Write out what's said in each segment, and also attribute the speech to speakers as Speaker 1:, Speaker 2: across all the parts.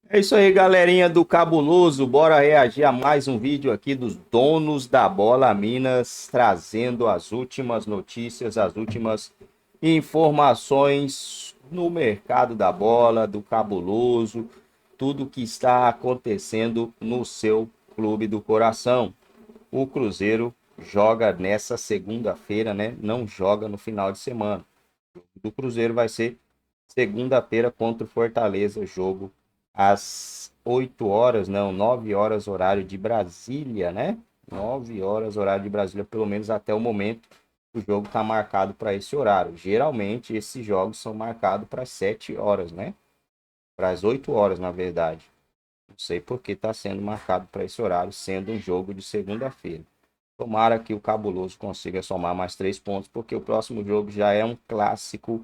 Speaker 1: É isso aí, galerinha do Cabuloso. Bora reagir a mais um vídeo aqui dos donos da bola Minas, trazendo as últimas notícias, as últimas informações no mercado da bola, do Cabuloso, tudo que está acontecendo no seu clube do coração. O Cruzeiro joga nessa segunda-feira, né? Não joga no final de semana. O jogo do Cruzeiro vai ser segunda-feira contra o Fortaleza, jogo às 8 horas, não, 9 horas horário de Brasília, né? 9 horas horário de Brasília, pelo menos até o momento o jogo está marcado para esse horário. Geralmente esses jogos são marcados para as 7 horas, né? Para as 8 horas, na verdade. Não sei por que está sendo marcado para esse horário, sendo um jogo de segunda-feira. Tomara que o Cabuloso consiga somar mais 3 pontos, porque o próximo jogo já é um clássico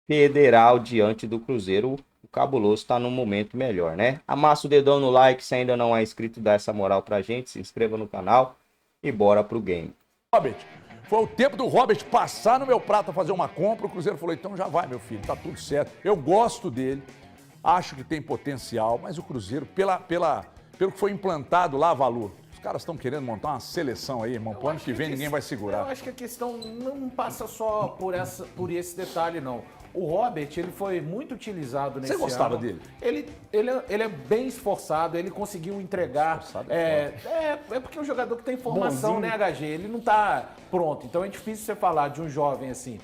Speaker 1: federal diante do Cruzeiro. O Cabuloso está num momento melhor, né? Amassa o dedão no like, se ainda não é inscrito, dá essa moral pra gente, se inscreva no canal e bora pro game.
Speaker 2: Robert, foi o tempo do Robert passar no meu prato a fazer uma compra, o Cruzeiro falou, então já vai, meu filho, tá tudo certo. Eu gosto dele, acho que tem potencial, mas o Cruzeiro, pelo que foi implantado lá, Valu, os caras estão querendo montar uma seleção aí, irmão, pro ano que vem ninguém vai segurar.
Speaker 3: Eu acho que a questão não passa só por esse detalhe, não. O Robert, ele foi muito utilizado nesse ano.
Speaker 2: Você gostava dele?
Speaker 3: Ele é bem esforçado, ele conseguiu entregar. É porque é um jogador que tem formação,
Speaker 2: bonzinho,
Speaker 3: né, HG? Ele não tá pronto. Então é difícil você falar de um jovem assim.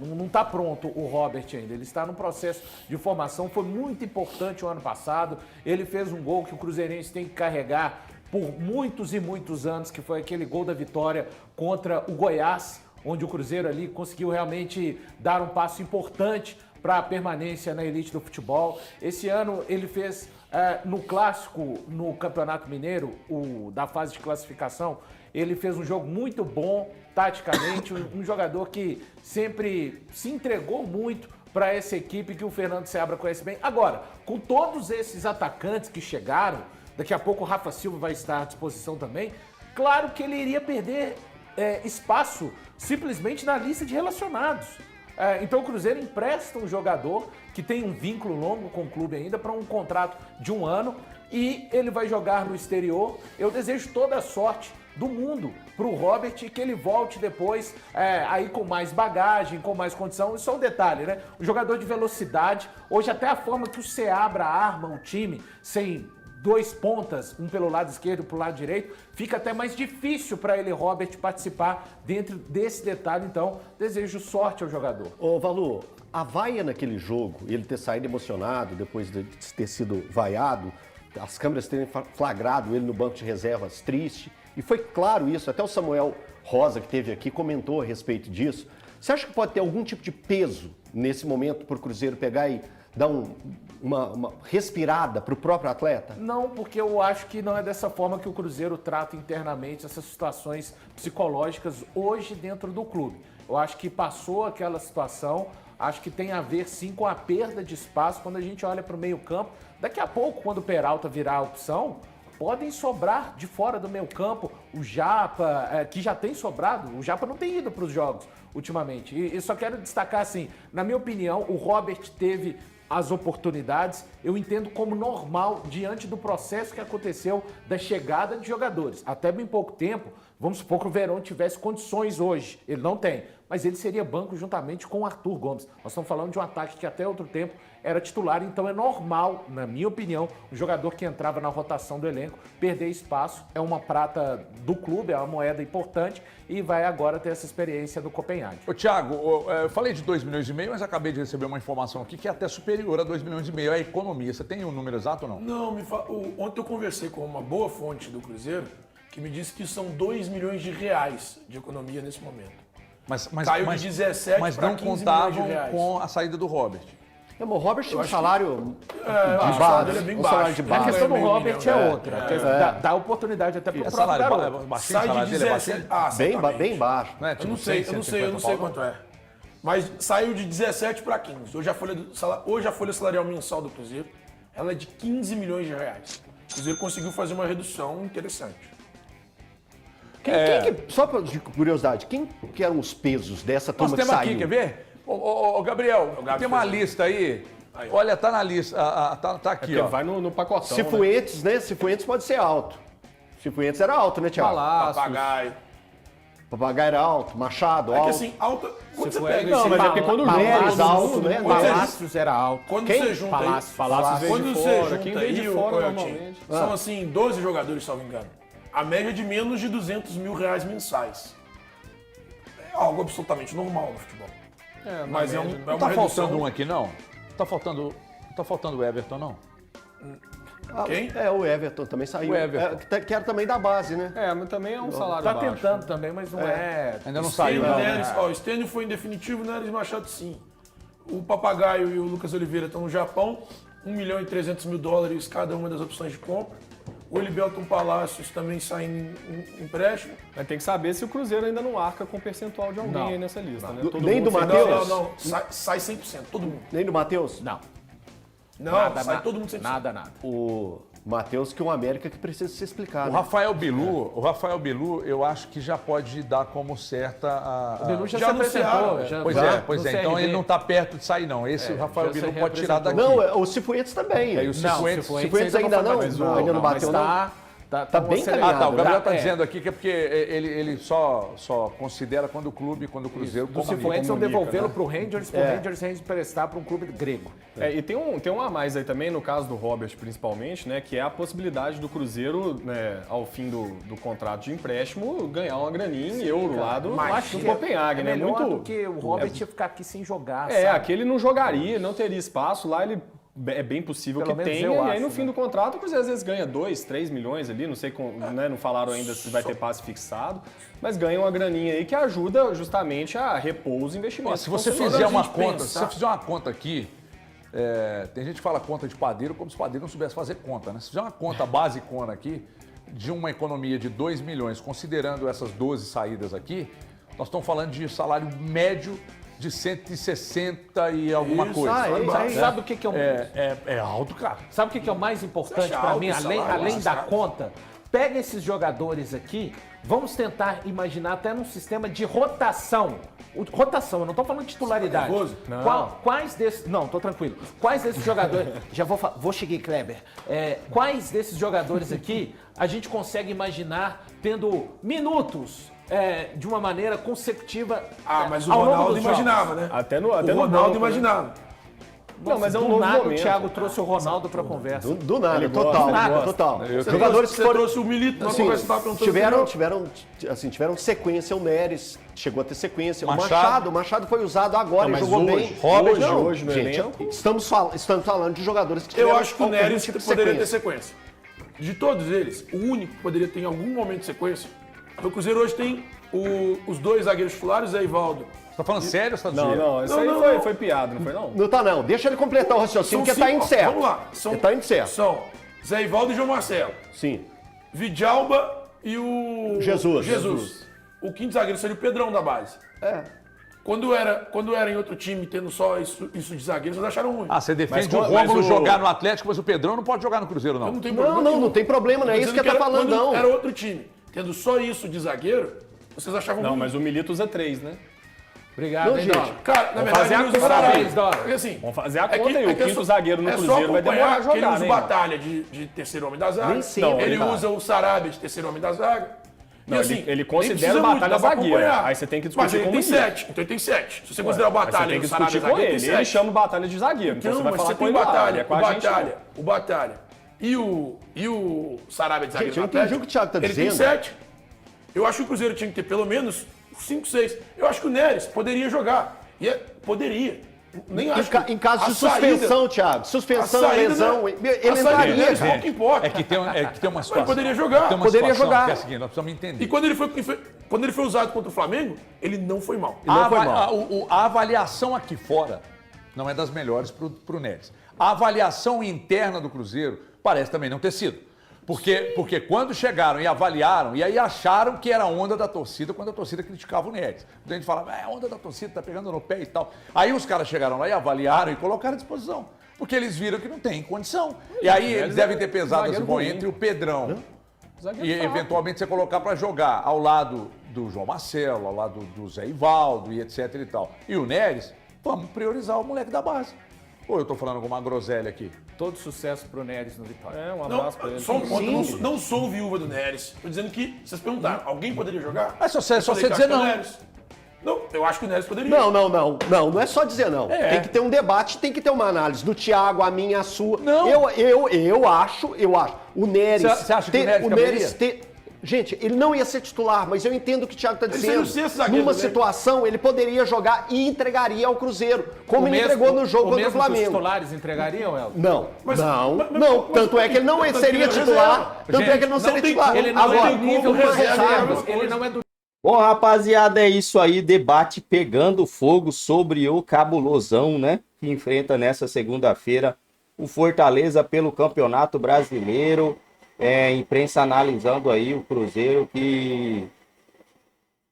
Speaker 3: Não está pronto o Robert ainda, ele está no processo de formação, foi muito importante o ano passado, ele fez um gol que o Cruzeirense tem que carregar por muitos e muitos anos, que foi aquele gol da vitória contra o Goiás, onde o Cruzeiro ali conseguiu realmente dar um passo importante para a permanência na elite do futebol. Esse ano ele fez no clássico, no Campeonato Mineiro, da fase de classificação, ele fez um jogo muito bom, taticamente, um jogador que sempre se entregou muito para essa equipe que o Fernando Seabra conhece bem. Agora, com todos esses atacantes que chegaram, daqui a pouco o Rafa Silva vai estar à disposição também, claro que ele iria perder espaço simplesmente na lista de relacionados. Então o Cruzeiro empresta um jogador que tem um vínculo longo com o clube ainda para um contrato de 1 ano e ele vai jogar no exterior. Eu desejo toda a sorte do mundo para o Robert e que ele volte depois aí com mais bagagem, com mais condição. E só um detalhe, né? O jogador de velocidade, hoje até a forma que o Seabra arma o time, sem 2 pontas, um pelo lado esquerdo e pelo lado direito, fica até mais difícil para ele, Robert, participar dentro desse detalhe. Então, desejo sorte ao jogador.
Speaker 4: Ô, Valu, a vaia naquele jogo, ele ter saído emocionado depois de ter sido vaiado, as câmeras terem flagrado ele no banco de reservas triste, e foi claro isso, até o Samuel Rosa, que esteve aqui, comentou a respeito disso. Você acha que pode ter algum tipo de peso nesse momento para o Cruzeiro pegar e dar uma respirada para o próprio atleta?
Speaker 3: Não, porque eu acho que não é dessa forma que o Cruzeiro trata internamente essas situações psicológicas hoje dentro do clube. Eu acho que passou aquela situação, acho que tem a ver sim com a perda de espaço quando a gente olha para o meio-campo. Daqui a pouco, quando o Peralta virar a opção, podem sobrar de fora do meio campo o Japa, que já tem sobrado. O Japa não tem ido para os jogos ultimamente. E só quero destacar assim, na minha opinião, o Robert teve as oportunidades, eu entendo como normal diante do processo que aconteceu da chegada de jogadores. Até bem pouco tempo, vamos supor que o Verón tivesse condições hoje, ele não tem, mas ele seria banco juntamente com o Arthur Gomes. Nós estamos falando de um ataque que até outro tempo era titular, então é normal, na minha opinião, um jogador que entrava na rotação do elenco perder espaço, é uma prata do clube, é uma moeda importante e vai agora ter essa experiência do Copenhague.
Speaker 2: Ô, Thiago, eu falei de 2,5 milhões, mas acabei de receber uma informação aqui que é até superior a 2,5 milhões a economia. Você tem o número exato ou não?
Speaker 5: Não, ontem eu conversei com uma boa fonte do Cruzeiro que me disse que são 2 milhões de reais de economia nesse momento. Caiu de 17
Speaker 2: mas
Speaker 5: para
Speaker 2: não
Speaker 5: 15 milhões de
Speaker 2: contavam
Speaker 5: reais.
Speaker 2: com a saída do Robert.
Speaker 4: O Robert tinha um salário
Speaker 5: o
Speaker 4: de
Speaker 5: salário dele é
Speaker 4: base,
Speaker 5: bem
Speaker 4: um salário
Speaker 5: baixo.
Speaker 4: de
Speaker 3: A
Speaker 4: base.
Speaker 3: questão do
Speaker 5: meio
Speaker 3: Robert
Speaker 5: milhão,
Speaker 3: é outra. Dá oportunidade até para o
Speaker 2: É
Speaker 3: próprio
Speaker 2: salário
Speaker 3: garoto.
Speaker 2: baixinho, o
Speaker 5: Sai de
Speaker 2: salário dele é
Speaker 5: 17.
Speaker 2: baixinho?
Speaker 4: Bem baixo.
Speaker 2: Não é,
Speaker 5: Eu
Speaker 2: tipo
Speaker 5: não sei
Speaker 2: 150
Speaker 5: quanto é. Mas saiu de 17 para 15. Hoje a folha salarial mensal do Cruzeiro, ela é de 15 milhões de reais. O Cruzeiro conseguiu fazer uma redução interessante.
Speaker 4: Só de curiosidade, quem que eram os pesos dessa
Speaker 2: Nós
Speaker 4: turma que
Speaker 2: temos
Speaker 4: saiu?
Speaker 2: aqui, quer ver? Ô, Gabriel, tem uma lista aí
Speaker 5: Aí, ó.
Speaker 2: Olha, tá na lista, tá aqui,
Speaker 6: Porque
Speaker 2: ó.
Speaker 6: vai no pacotão, né?
Speaker 4: Cifuentes, né? Cifuentes pode ser alto. Cifuentes era alto, né, Thiago?
Speaker 6: Palácios.
Speaker 5: Papagaio.
Speaker 4: Papagaio era alto, Machado,
Speaker 5: É que
Speaker 4: alto.
Speaker 5: assim, alta. Quando você
Speaker 3: Cifuentes,
Speaker 5: pega
Speaker 6: Não,
Speaker 5: esse
Speaker 6: mas é
Speaker 5: valor-
Speaker 6: porque quando
Speaker 4: Palácios
Speaker 6: junta
Speaker 4: alto,
Speaker 6: todo
Speaker 4: né?
Speaker 6: mundo-
Speaker 3: Palácios era alto.
Speaker 5: Quando
Speaker 4: Quem?
Speaker 5: você junta
Speaker 3: Palácios.
Speaker 6: Palácios veio
Speaker 5: Quando
Speaker 6: de
Speaker 5: você
Speaker 6: fora,
Speaker 5: junta
Speaker 6: quem veio de
Speaker 5: aí,
Speaker 6: fora
Speaker 5: ô,
Speaker 6: normalmente.
Speaker 5: São assim, 12 jogadores, salvo engano. A média de menos de R$200 mil mensais. É algo absolutamente normal no futebol.
Speaker 6: É,
Speaker 5: Mas é,
Speaker 6: média,
Speaker 5: é
Speaker 2: Não
Speaker 5: uma
Speaker 2: tá
Speaker 5: redução.
Speaker 2: faltando um aqui, não? Tá faltando o Everton, não?
Speaker 5: Quem?
Speaker 4: É, o Everton também saiu.
Speaker 2: O Everton.
Speaker 4: Que era também da base, né?
Speaker 6: É, mas também é um salário
Speaker 3: Tá
Speaker 6: baixo.
Speaker 3: tentando também, mas não é.
Speaker 2: Ainda não saiu,
Speaker 5: Stênio,
Speaker 2: não.
Speaker 5: Neres, ó, o Stênio foi em definitivo, Neres e Machado sim. O Papagaio e o Lucas Oliveira estão no Japão, $1.300.000 cada uma das opções de compra. O Elibelton Palácios também sai em empréstimo.
Speaker 6: Mas tem que saber se o Cruzeiro ainda não arca com percentual de alguém
Speaker 3: Não.
Speaker 6: aí nessa lista, né?
Speaker 4: Nem do
Speaker 6: mundo sem-
Speaker 4: Matheus?
Speaker 5: Não. Sai 100%, todo mundo.
Speaker 4: Nem do Matheus?
Speaker 3: Não.
Speaker 5: Não, sai todo mundo 100%.
Speaker 3: Nada.
Speaker 4: O Matheus, que é um América que precisa se explicar,
Speaker 2: O
Speaker 4: né?
Speaker 2: Rafael Bilu, eu acho que já pode dar como certa a...
Speaker 3: O Bilu já
Speaker 5: Já
Speaker 3: se
Speaker 5: anunciaram,
Speaker 3: apresentou. já-
Speaker 2: Pois
Speaker 3: já
Speaker 2: é, pois
Speaker 3: no
Speaker 2: é. Então
Speaker 3: CRB.
Speaker 2: ele não tá perto de sair, não. Esse o Rafael
Speaker 3: já se
Speaker 2: Bilu pode tirar daqui.
Speaker 3: reapresentou.
Speaker 4: Não, o Cifuentes também.
Speaker 2: Aí o
Speaker 3: Não,
Speaker 2: Cifuentes...
Speaker 4: Cifuentes ainda
Speaker 3: foi
Speaker 4: não?
Speaker 3: mais
Speaker 4: Não,
Speaker 3: novo,
Speaker 4: ainda não bateu,
Speaker 3: mas tá
Speaker 4: bem
Speaker 2: Ah, tá. O Gabriel tá
Speaker 3: É.
Speaker 2: dizendo aqui que é porque ele só considera quando o Cruzeiro
Speaker 3: Do Cifuentes vão
Speaker 6: comunica,
Speaker 3: devolvê-lo
Speaker 6: né?
Speaker 3: pro Rangers, pro Rangers emprestar para um clube grego.
Speaker 6: É, e tem um a mais aí também, no caso do Robert principalmente, né? Que é a possibilidade do Cruzeiro, né, ao fim do contrato de empréstimo, ganhar uma graninha em euro lá do Copenhague, né?
Speaker 3: melhor
Speaker 6: Muito.
Speaker 3: do que o Robert ia ficar aqui sem jogar,
Speaker 6: É,
Speaker 3: sabe?
Speaker 6: aqui ele não jogaria, não teria espaço, lá ele é bem possível
Speaker 3: Pelo
Speaker 6: que
Speaker 3: menos
Speaker 6: tenha,
Speaker 3: eu
Speaker 6: e aí
Speaker 3: acho,
Speaker 6: no fim
Speaker 3: né?
Speaker 6: do contrato o Cruzeiro às vezes ganha 2, 3 milhões ali, não sei, né, não falaram ainda se vai ter passe fixado, mas ganha uma graninha aí que ajuda justamente a repor os
Speaker 2: Ó,
Speaker 6: investimentos.
Speaker 2: se você
Speaker 6: que estão
Speaker 2: fizer
Speaker 6: sendo-
Speaker 2: uma
Speaker 5: gente
Speaker 2: conta,
Speaker 5: pensar-
Speaker 2: se você fizer uma conta aqui, tem gente que fala conta de padeiro como se o padeiro não soubesse fazer conta, né? Se fizer uma conta basicona aqui, de uma economia de 2 milhões, considerando essas 12 saídas aqui, nós estamos falando de salário médio de 160 e alguma
Speaker 5: Isso,
Speaker 2: coisa.
Speaker 3: Sabe o que é o
Speaker 2: É alto, cara.
Speaker 3: Sabe o que é o mais importante
Speaker 5: Você acha
Speaker 3: para
Speaker 5: alto
Speaker 3: mim,
Speaker 5: esse
Speaker 3: além,
Speaker 5: salário,
Speaker 3: além da
Speaker 5: sabe?
Speaker 3: conta? Pega esses jogadores aqui, vamos tentar imaginar até num sistema de rotação. Rotação, eu não estou falando de titularidade.
Speaker 5: nervoso?
Speaker 3: Quais desses. Não, tô tranquilo. Quais desses jogadores. Já vou chegar, Kleber. Quais desses jogadores aqui a gente consegue imaginar tendo minutos de uma maneira consecutiva?
Speaker 5: Ah, mas o
Speaker 3: ao longo
Speaker 5: Ronaldo
Speaker 3: dos jogos?
Speaker 5: imaginava, né?
Speaker 6: Até no
Speaker 5: O Ronaldo
Speaker 6: banco, né?
Speaker 5: imaginava.
Speaker 6: Não, mas é um
Speaker 3: Do
Speaker 6: novo
Speaker 3: nada
Speaker 6: momento.
Speaker 3: o Thiago trouxe o Ronaldo para conversa.
Speaker 4: Do nada,
Speaker 6: Ele gosta,
Speaker 4: total.
Speaker 6: ele
Speaker 3: gosta.
Speaker 4: Total.
Speaker 5: Você
Speaker 4: Jogadores que
Speaker 5: você
Speaker 4: foram.
Speaker 5: trouxe o Milito na
Speaker 4: Assim,
Speaker 5: conversa que tava perguntando.
Speaker 4: tiveram sequência. O Neres chegou a ter sequência.
Speaker 2: Machado.
Speaker 4: O Machado foi usado agora,
Speaker 6: Não,
Speaker 4: ele
Speaker 6: mas
Speaker 4: jogou
Speaker 6: hoje,
Speaker 4: bem.
Speaker 6: Robert,
Speaker 4: Não,
Speaker 6: hoje no
Speaker 4: gente,
Speaker 6: elenco.
Speaker 4: estamos falando de jogadores que
Speaker 5: Eu
Speaker 4: tiveram
Speaker 5: acho que o
Speaker 4: algum
Speaker 5: Neres
Speaker 4: tipo de
Speaker 5: poderia ter
Speaker 4: sequência.
Speaker 5: sequência. De todos eles, o único que poderia ter em algum momento de sequência. O Cruzeiro hoje tem os dois zagueiros titulares, Zé Ivaldo.
Speaker 2: Você tá falando sério ou você tá
Speaker 6: Não,
Speaker 2: zoeira?
Speaker 6: não, isso aí foi piada, não foi não?
Speaker 4: Não tá, não. Deixa ele completar o raciocínio, porque tá indo certo.
Speaker 5: Vamos lá.
Speaker 4: Ele tá indo certo.
Speaker 5: São Zé Ivaldo e João Marcelo.
Speaker 4: Sim.
Speaker 5: Vidalba e o...
Speaker 4: Jesus.
Speaker 5: O quinto zagueiro seria o Pedrão da base.
Speaker 4: É.
Speaker 5: Quando era em outro time, tendo só isso de zagueiro, vocês acharam ruim.
Speaker 2: Ah, você defende
Speaker 6: Mas
Speaker 2: o Rômulo
Speaker 6: o-
Speaker 2: jogar no Atlético, mas o Pedrão não pode jogar no Cruzeiro, não.
Speaker 5: Não tem problema
Speaker 4: Não,
Speaker 5: nenhum.
Speaker 4: não tem problema, não é
Speaker 5: Tô
Speaker 4: isso que
Speaker 5: dizendo
Speaker 4: ele tá falando,
Speaker 5: quando
Speaker 4: não.
Speaker 5: Era outro time. Tendo só isso de zagueiro, vocês achavam
Speaker 6: Não,
Speaker 5: ruim.
Speaker 6: mas o Milito usa 3, né?
Speaker 3: Obrigado,
Speaker 4: Não,
Speaker 3: hein,
Speaker 4: gente.
Speaker 3: Dora?
Speaker 5: Cara, na
Speaker 6: Vamos
Speaker 5: verdade,
Speaker 6: fazer a
Speaker 5: ele usa
Speaker 6: conta.
Speaker 5: Sarabia.
Speaker 3: Parabéns, Dora.
Speaker 5: Porque assim...
Speaker 6: Vamos fazer a conta aí, o quinto zagueiro no
Speaker 5: é
Speaker 6: Cruzeiro
Speaker 5: só
Speaker 6: vai demorar a
Speaker 5: acompanhar que ele
Speaker 6: jogar,
Speaker 5: usa
Speaker 6: né,
Speaker 5: o
Speaker 6: irmão?
Speaker 5: Batalha de terceiro homem da zaga.
Speaker 4: Nem sempre,
Speaker 5: Ele
Speaker 4: cara.
Speaker 5: usa o Sarabia de terceiro homem da zaga.
Speaker 6: Não,
Speaker 5: E assim,
Speaker 6: ele
Speaker 5: nem
Speaker 6: considera
Speaker 5: precisa
Speaker 6: o
Speaker 5: muito,
Speaker 6: Batalha
Speaker 5: dá pra
Speaker 6: zagueiro.
Speaker 5: acompanhar.
Speaker 6: Aí você tem que
Speaker 5: Mas
Speaker 6: discutir
Speaker 5: ele
Speaker 6: com
Speaker 5: tem
Speaker 6: o Milito.
Speaker 5: 7, então ele tem 7. Se você considerar o
Speaker 6: Aí você
Speaker 5: Batalha
Speaker 6: tem
Speaker 5: e
Speaker 6: que
Speaker 5: o Sarabia
Speaker 6: discutir com
Speaker 5: zagueiro,
Speaker 6: ele.
Speaker 5: tem
Speaker 6: Ele
Speaker 5: 7.
Speaker 6: chama o Batalha de zagueiro, então
Speaker 5: Não,
Speaker 6: você vai
Speaker 5: mas
Speaker 6: falar
Speaker 5: você
Speaker 6: com
Speaker 5: tem
Speaker 6: ele
Speaker 5: o
Speaker 6: lá,
Speaker 5: Batalha,
Speaker 6: é com a gente, não.
Speaker 5: o Batalha e o Sarabia de zagueiro
Speaker 4: Gente, eu
Speaker 5: do
Speaker 4: entendi
Speaker 5: Atlético,
Speaker 4: o que o Thiago tá
Speaker 5: ele
Speaker 4: dizendo.
Speaker 5: tem 7. Eu acho que o Cruzeiro tinha que ter pelo menos 5, 6. Eu acho que o Neres poderia jogar. Poderia. Nem acho que
Speaker 4: Em caso de
Speaker 5: a saída-
Speaker 4: suspensão, Thiago. Suspensão,
Speaker 5: a saída,
Speaker 4: lesão,
Speaker 5: né?
Speaker 4: ele
Speaker 5: A saída
Speaker 4: entraria.
Speaker 5: deles, pouco importa.
Speaker 2: É que tem uma situação.
Speaker 5: poderia jogar.
Speaker 2: Tem uma
Speaker 4: Poderia
Speaker 2: situação
Speaker 4: jogar.
Speaker 2: que é a seguinte, nós precisamos entender.
Speaker 5: E quando ele foi usado contra o Flamengo, ele não foi mal.
Speaker 2: A,
Speaker 4: foi
Speaker 2: ava-
Speaker 4: mal.
Speaker 2: a avaliação aqui fora não é das melhores pro Neres. A avaliação interna do Cruzeiro parece também não ter sido. Porque quando chegaram e avaliaram, e aí acharam que era a onda da torcida quando a torcida criticava o Neres. Então a gente falava, a onda da torcida tá pegando no pé e tal. Aí os caras chegaram lá e avaliaram e colocaram à disposição. Porque eles viram que não tem condição. E aí eles devem ter pesado assim,
Speaker 6: zagueiro
Speaker 2: bom,
Speaker 6: ruim.
Speaker 2: entre o Pedrão
Speaker 6: Zagueiro
Speaker 2: e
Speaker 6: fraco.
Speaker 2: eventualmente você colocar para jogar ao lado do João Marcelo, ao lado do Zé Ivaldo e etc e tal. E o Neres, vamos priorizar o moleque da base. Ou eu tô falando alguma groselha aqui?
Speaker 3: Todo sucesso pro Neres no Vitória.
Speaker 6: É, um
Speaker 5: Não,
Speaker 6: abraço pra ele.
Speaker 5: só um ponto, eu não sou viúva do Neres. Tô dizendo que, vocês perguntaram, alguém poderia jogar?
Speaker 2: É só você
Speaker 5: Eu falei que
Speaker 2: dizer
Speaker 5: acho que é o
Speaker 2: não.
Speaker 5: Neres. Não, eu acho que o Neres poderia.
Speaker 4: Não é só dizer não. Tem que ter um debate, tem que ter uma análise do Thiago, a minha, a sua.
Speaker 2: Não.
Speaker 4: Eu acho. O Neres.
Speaker 2: Você acha que o Neres
Speaker 4: Gente, ele não ia ser titular, mas eu entendo o que o Thiago está
Speaker 5: Ele
Speaker 4: dizendo.
Speaker 5: seria o sexto zagueiro,
Speaker 4: Numa
Speaker 5: né?
Speaker 4: situação, ele poderia jogar e entregaria ao Cruzeiro, como
Speaker 3: O
Speaker 4: ele
Speaker 3: mesmo-
Speaker 4: entregou no jogo
Speaker 3: o
Speaker 4: contra o
Speaker 3: mesmo que os
Speaker 4: Flamengo.
Speaker 3: titulares entregariam, Elton?
Speaker 4: Não.
Speaker 5: Mas
Speaker 4: Tanto é que ele não
Speaker 5: tanto
Speaker 4: seria
Speaker 5: que ele é
Speaker 4: titular.
Speaker 5: reserva.
Speaker 4: Tanto é que ele não
Speaker 5: Gente,
Speaker 4: seria
Speaker 5: não tem
Speaker 4: titular.
Speaker 5: como,
Speaker 3: Ele não
Speaker 4: Agora,
Speaker 3: é do nível
Speaker 5: como
Speaker 3: reserva.
Speaker 5: reserva,
Speaker 3: Ele não é do
Speaker 1: Bom, rapaziada, é isso aí. Debate pegando fogo sobre o cabulosão, né? Que enfrenta nessa segunda-feira o Fortaleza pelo Campeonato Brasileiro. Imprensa analisando aí o Cruzeiro que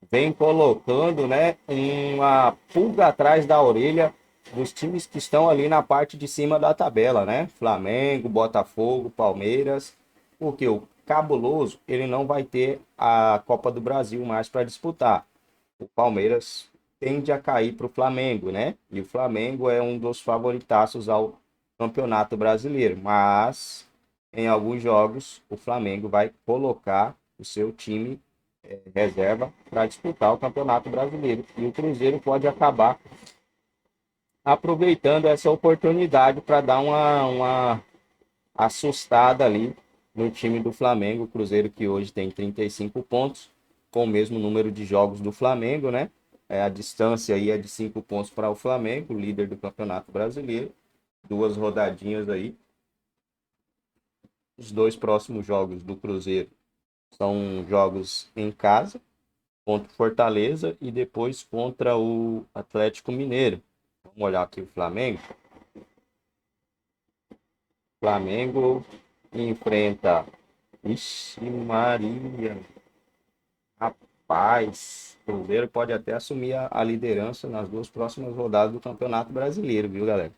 Speaker 1: vem colocando, né, uma pulga atrás da orelha dos times que estão ali na parte de cima da tabela, né? Flamengo, Botafogo, Palmeiras, porque o cabuloso, ele não vai ter a Copa do Brasil mais para disputar. O Palmeiras tende a cair para o Flamengo, né? E o Flamengo é um dos favoritaços ao Campeonato Brasileiro, mas em alguns jogos o Flamengo vai colocar o seu time reserva para disputar o Campeonato Brasileiro. E o Cruzeiro pode acabar aproveitando essa oportunidade para dar uma assustada ali no time do Flamengo. O Cruzeiro que hoje tem 35 pontos, com o mesmo número de jogos do Flamengo, né? A distância aí é de 5 pontos para o Flamengo, líder do Campeonato Brasileiro. 2 rodadinhas aí. Os 2 próximos jogos do Cruzeiro são jogos em casa, contra o Fortaleza e depois contra o Atlético Mineiro. Vamos olhar aqui o Flamengo. Flamengo enfrenta... Ixi, Maria! Rapaz, o Cruzeiro pode até assumir a liderança nas 2 próximas rodadas do Campeonato Brasileiro, viu, galera?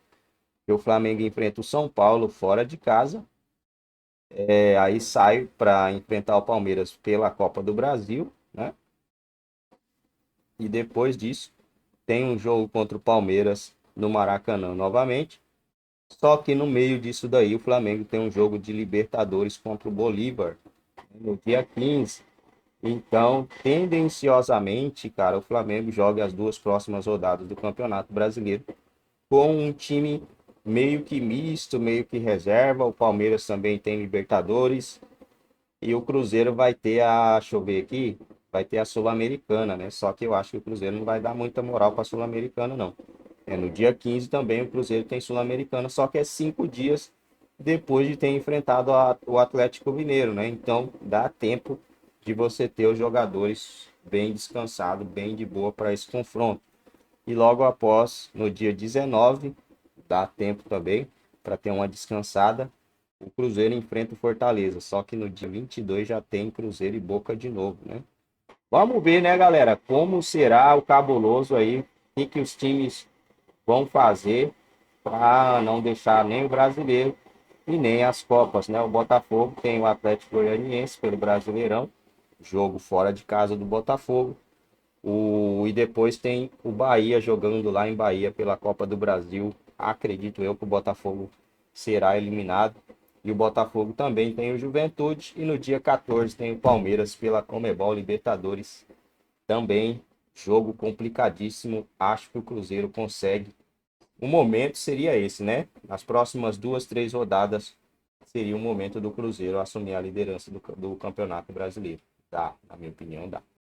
Speaker 1: E o Flamengo enfrenta o São Paulo fora de casa. Aí sai para enfrentar o Palmeiras pela Copa do Brasil, né? E depois disso tem um jogo contra o Palmeiras no Maracanã novamente. Só que no meio disso daí o Flamengo tem um jogo de Libertadores contra o Bolívar no dia 15. Então, tendenciosamente, cara, o Flamengo joga as 2 próximas rodadas do Campeonato Brasileiro com um time meio que misto, meio que reserva. O Palmeiras também tem Libertadores. E o Cruzeiro vai ter deixa eu ver aqui, vai ter a Sul-Americana, né? Só que eu acho que o Cruzeiro não vai dar muita moral para a Sul-Americana, não. No dia 15 também o Cruzeiro tem Sul-Americana, só que é 5 dias depois de ter enfrentado o Atlético Mineiro, né? Então dá tempo de você ter os jogadores bem descansados, bem de boa para esse confronto. E logo após, no dia 19, dá tempo também para ter uma descansada, o Cruzeiro enfrenta o Fortaleza. Só que no dia 22 já tem Cruzeiro e Boca de novo, né? Vamos ver, né, galera, como será o cabuloso aí, o que os times vão fazer para não deixar nem o brasileiro e nem as Copas, né? O Botafogo tem o Atlético Goianiense pelo Brasileirão, jogo fora de casa do Botafogo. E depois tem o Bahia jogando lá em Bahia pela Copa do Brasil. Acredito eu que o Botafogo será eliminado. E o Botafogo também tem o Juventude. E no dia 14 tem o Palmeiras pela Conmebol Libertadores. Também jogo complicadíssimo. Acho que o Cruzeiro consegue. O momento seria esse, né? Nas próximas 2, 3 rodadas seria o momento do Cruzeiro assumir a liderança do Campeonato Brasileiro. Dá, na minha opinião, dá.